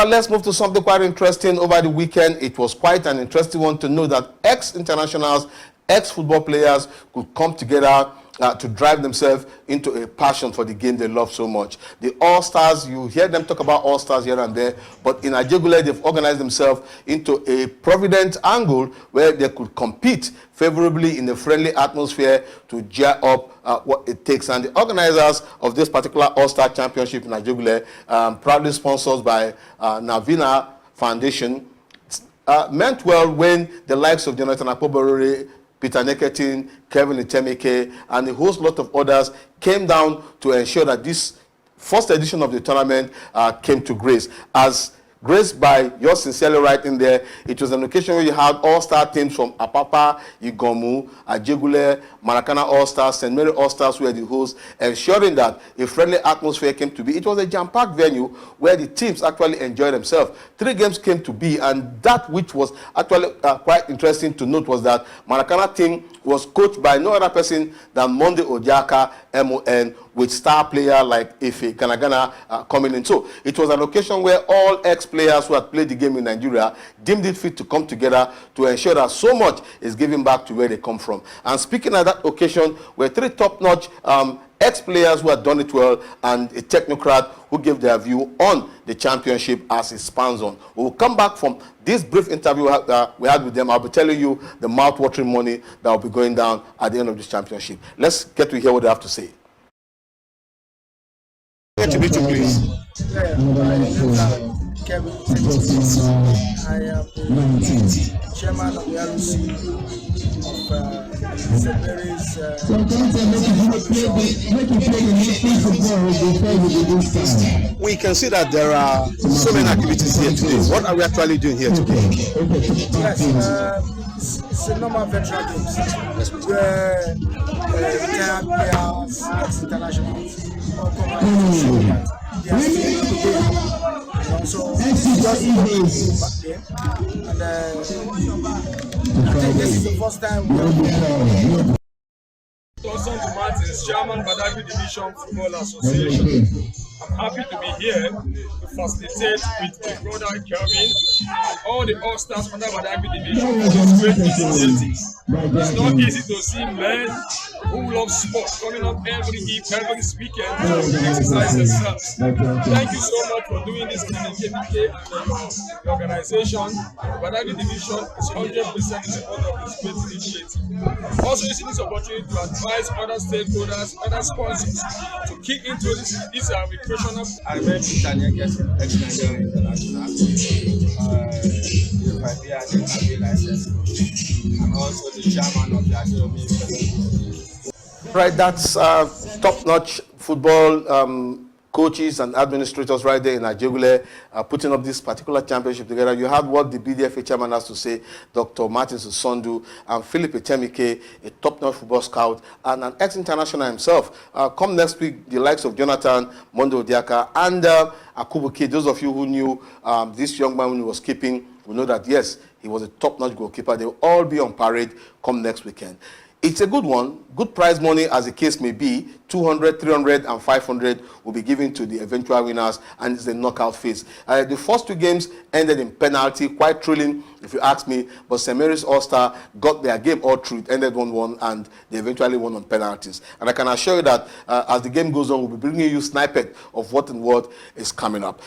that, let's move to something quite interesting. Over the weekend, it was quite an interesting one to know that ex-internationals, ex-football players could come together to drive themselves into a passion for the game they love so much. The All-Stars, you hear them talk about All-Stars here and there, but in Ajegunle, they've organized themselves into a provident angle where they could compete favorably in a friendly atmosphere to gear up what it takes. And the organizers of this particular All-Star Championship in Ajegunle, proudly sponsored by Navina Foundation, meant well when the likes of Jonathan Akpoborore, Peter Neketin, Kevin Itemeke, and a whole lot of others came down to ensure that this first edition of the tournament came to grace. As graced by yours sincerely right in there, it was an occasion where you had all-star teams from Apapa, Igomu, Ajegunle, Maracana All-Stars, St. Mary All-Stars were the hosts, ensuring that a friendly atmosphere came to be. It was a jam-packed venue where the teams actually enjoyed themselves. 3 games came to be, and that which was actually quite interesting to note was that Maracana team was coached by no other person than Monday Odiaka, MON, with star player like Efe Kanagana coming in. So it was an occasion where all ex-players who had played the game in Nigeria deemed it fit to come together to ensure that so much is given back to where they come from. And speaking at that occasion were 3 top-notch ex-players who had done it well and a technocrat who gave their view on the championship as it spans on. We will come back from this brief interview we had with them. I'll be telling you the mouth-watering money that will be going down at the end of this championship. Let's get to hear what they have to say. To meet you, please. Kevin, I am the chairman of the ROC of St. Mary's. We can see that there are so many activities here today. What are we actually doing here today? Yes, it's a normal veteran games where retired players, ex-internationals, all come out to show that they are still in the game. So it's just back there, and I think this is the first time we Martins, Chairman Badagry Division Football Association. I'm happy to be here to facilitate with my brother Kelvin and all the all-stars under Badagry Division for this great initiative. It's not easy to see men who love sport coming up every weekend to exercise themselves. Thank you so much for doing this in the KBK and the organization. Badagry Division is 100% in support of this great initiative. Also using this opportunity to advise other stakeholders, other sponsors to kick into this recreational. I met Peter ex-Nigerian international, license. I'm also the chairman of the Ajegunle. Right, that's top-notch football coaches and administrators right there in Ajegunle putting up this particular championship together. You had what the BDFA chairman has to say, Dr. Martin Susondu, and Philip Etemike, a top-notch football scout, and an ex-international himself. Come next week, the likes of Jonathan, Mondo Odiaka, and Akubuki. Those of you who knew this young man when he was keeping will know that, yes, he was a top-notch goalkeeper. They will all be on parade come next weekend. It's a good one, good prize money as the case may be. 200, 300, and 500 will be given to the eventual winners, and it's the knockout phase. The first 2 games ended in penalty, quite thrilling if you ask me, but St. Mary's All-Star got their game all through. It ended 1-1, and they eventually won on penalties. And I can assure you that as the game goes on, we'll be bringing you snippet of what and what is coming up.